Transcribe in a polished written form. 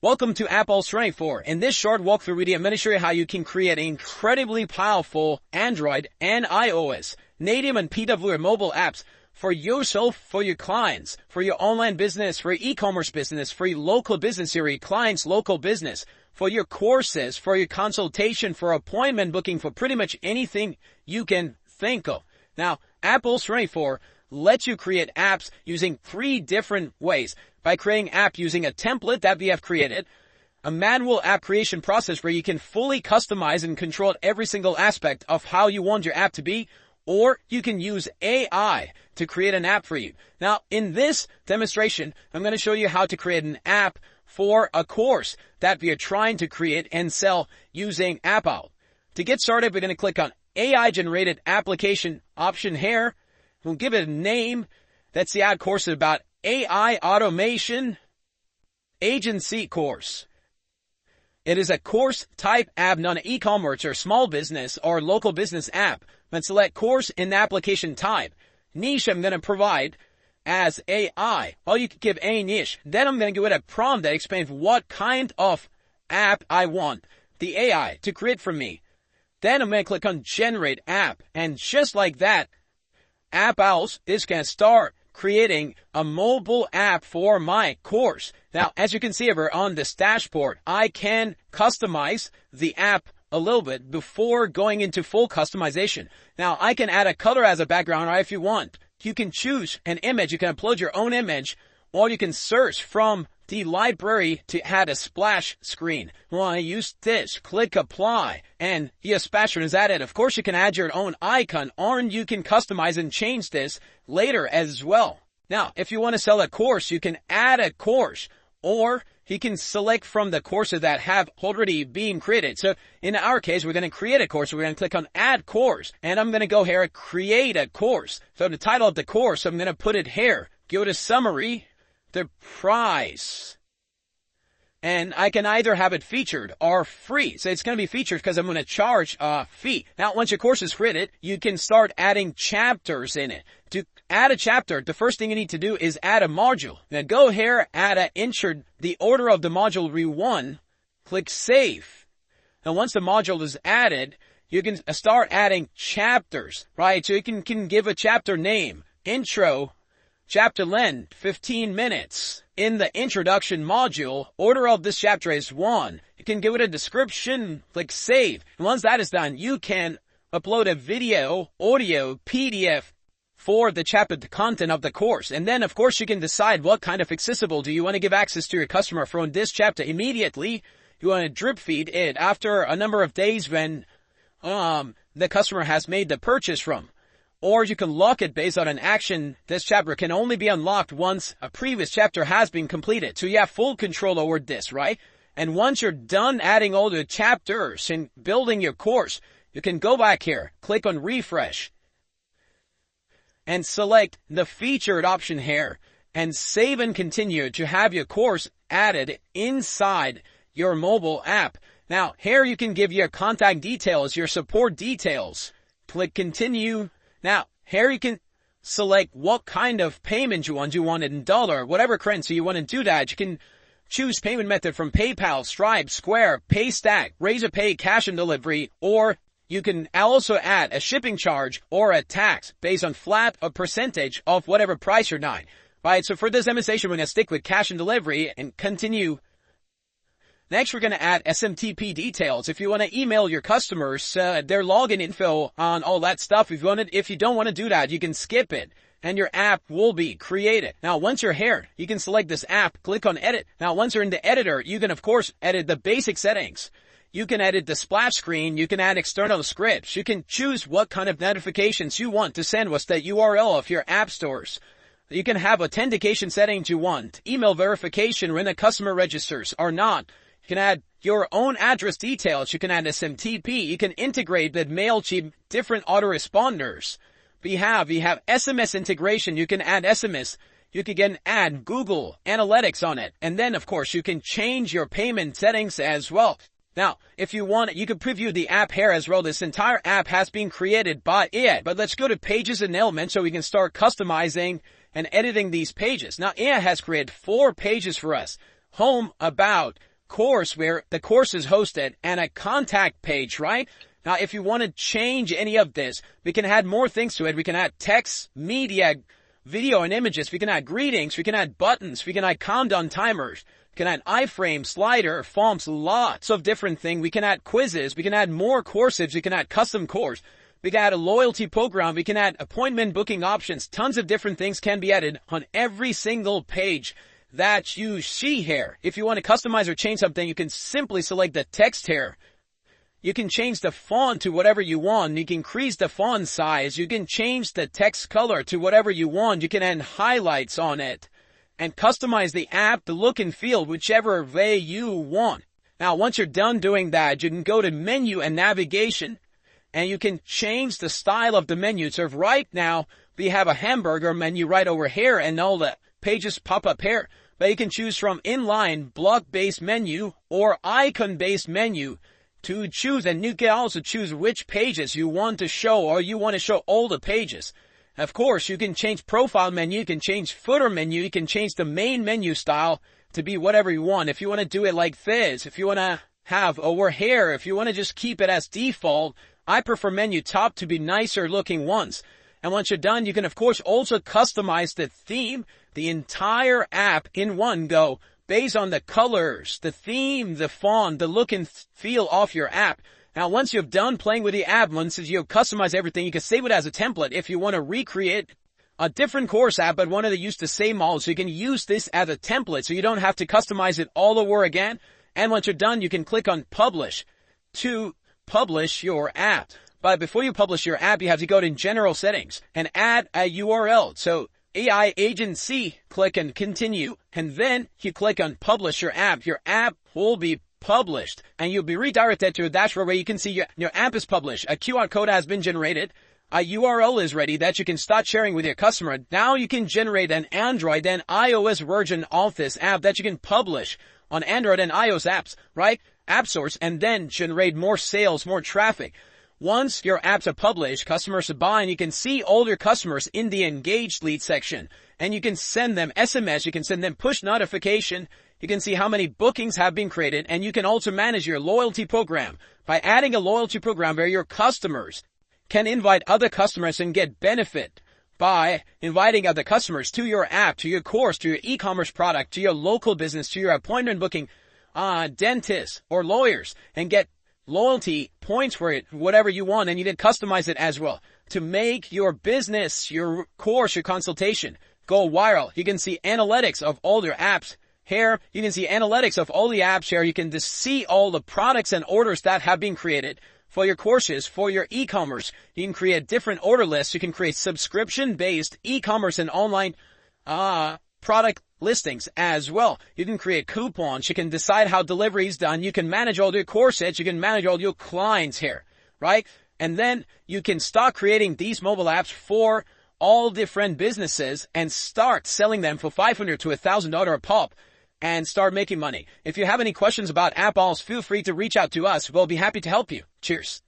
Welcome to Apples24. In this short walkthrough video, I'm going to show you how you can create incredibly powerful Android and iOS native and PWA mobile apps for yourself, for your clients, for your online business, for your e-commerce business, for your local business, your client's local business, for your courses, for your consultation, for appointment booking, for pretty much anything you can think of. Now, Apples24 lets you create apps using 3 different ways. By creating an app using a template that we have created, a manual app creation process where you can fully customize and control every single aspect of how you want your app to be, or you can use AI to create an app for you. Now, in this demonstration, I'm going to show you how to create an app for a course that we are trying to create and sell using AppOwl. To get started, we're going to click on AI-generated application option here. We'll give it a name. That's the ad course about AI automation agency course. It is a course type app, not an e-commerce or small business or local business app. Let's select course in the application type. Niche I'm going to provide as AI. Or you could give a niche. Then I'm going to give it a prompt that explains what kind of app I want the AI to create for me. Then I'm going to click on generate app. And just like that, AppOwl is going to start creating a mobile app for my course. Now, as you can see over on this dashboard, I can customize the app a little bit before going into full customization. Now, I can add a color as a background, or if you want, you can choose an image. You can upload your own image, or you can search from the library to add a splash screen. Well, I use this, click apply, and your splash screen is added. Of course, you can add your own icon, or you can customize and change this later as well. Now, if you want to sell a course, you can add a course, or you can select from the courses that have already been created. So in our case, we're going to create a course. We're going to click on add course, and I'm going to go here and create a course. So the title of the course, I'm going to put it here. Go to summary, the price. And I can either have it featured or free. So it's going to be featured because I'm going to charge a fee. Now, once your course is created, you can start adding chapters in it. To add a chapter, the first thing you need to do is add a module. Then go here, insert the order of the module we want. Click save. And once the module is added, you can start adding chapters, right? So you can give a chapter name, intro, chapter length, 15 minutes. In the introduction module, order of this chapter is 1. You can give it a description, click save. And once that is done, you can upload a video, audio, PDF for the chapter, the content of the course. And then, of course, you can decide what kind of accessible do you want to give access to your customer from this chapter immediately. You want to drip feed it after a number of days when the customer has made the purchase from. Or you can lock it based on an action. This chapter can only be unlocked once a previous chapter has been completed. So you have full control over this, right? And once you're done adding all the chapters and building your course, you can go back here, click on refresh, and select the featured option here, and save and continue to have your course added inside your mobile app. Now, here you can give your contact details, your support details. Click continue. Now, here you can select what kind of payment you want. You want it in dollar, whatever currency you want to do that. You can choose payment method from PayPal, Stripe, Square, PayStack, Razorpay, cash and delivery, or you can also add a shipping charge or a tax based on flat or percentage of whatever price you're buying. Right, so for this demonstration, we're going to stick with cash and delivery and continue. Next, we're going to add SMTP details. If you want to email your customers, their login info on all that stuff. If you don't want to do that, you can skip it and your app will be created. Now, once you're here, you can select this app, click on edit. Now, once you're in the editor, you can, of course, edit the basic settings. You can edit the splash screen. You can add external scripts. You can choose what kind of notifications you want to send. What's the URL of your app stores? You can have authentication settings you want, email verification when a customer registers or not. You can add your own address details. You can add SMTP. You can integrate with MailChimp, different autoresponders. We have SMS integration. You can add SMS. You can add Google Analytics on it. And then, of course, you can change your payment settings as well. Now, if you want, you can preview the app here as well. This entire app has been created by AI. But let's go to pages and elements so we can start customizing and editing these pages. Now, AI has created 4 pages for us. Home, about, course where the course is hosted and a contact page, right? Now, if you want to change any of this, we can add more things to it. We can add text, media, video, and images. We can add greetings. We can add buttons. We can add countdown timers. We can add iframe, slider, fonts, lots of different things. We can add quizzes. We can add more courses. We can add custom course. We can add a loyalty program. We can add appointment booking options. Tons of different things can be added on every single page that you see here. If you want to customize or change something, you can simply select the text here. You can change the font to whatever you want. You can increase the font size. You can change the text color to whatever you want. You can add highlights on it and customize the app, the look and feel, whichever way you want. Now, once you're done doing that, you can go to menu and navigation and you can change the style of the menu. So right now, we have a hamburger menu right over here and all the pages pop up here. But you can choose from inline, block-based menu or icon-based menu to choose, and you can also choose which pages you want to show, or you want to show all the pages. Of course, you can change profile menu, you can change footer menu, you can change the main menu style to be whatever you want. If you want to do it like this, if you want to have over here, if you want to just keep it as default, I prefer menu top to be nicer looking ones. And once you're done, you can of course also customize the theme, the entire app in one go, based on the colors, the theme, the font, the look and feel of your app. Now, once you've done playing with the app, once you've customized everything, you can save it as a template. If you want to recreate a different course app, but wanted to use the same model, so you can use this as a template, so you don't have to customize it all over again. And once you're done, you can click on Publish to publish your app. But before you publish your app, you have to go to General Settings and add a URL. So AI Agency, click on Continue, and then you click on Publish your app. Your app will be published, and you'll be redirected to a dashboard where you can see your app is published. A QR code has been generated. A URL is ready that you can start sharing with your customer. Now you can generate an Android and iOS version of this app that you can publish on Android and iOS apps, right? App Source, and then generate more sales, more traffic. Once your apps are published, customers are buying, you can see all your customers in the engaged lead section. And you can send them SMS, you can send them push notification, you can see how many bookings have been created, and you can also manage your loyalty program by adding a loyalty program where your customers can invite other customers and get benefit by inviting other customers to your app, to your course, to your e-commerce product, to your local business, to your appointment booking, dentists or lawyers, and get loyalty points for it, whatever you want, and you can customize it as well to make your business, your course, your consultation go viral. You can see analytics of all your apps here. You can see analytics of all the apps here. You can just see all the products and orders that have been created for your courses, for your e-commerce. You can create different order lists. You can create subscription-based e-commerce and online product listings as well. You can create coupons. You can decide how delivery is done. You can manage all your courses. You can manage all your clients here, right? And then you can start creating these mobile apps for all different businesses and start selling them for $500 to $1,000 a pop and start making money. If you have any questions about AppAlls, feel free to reach out to us. We'll be happy to help you. Cheers.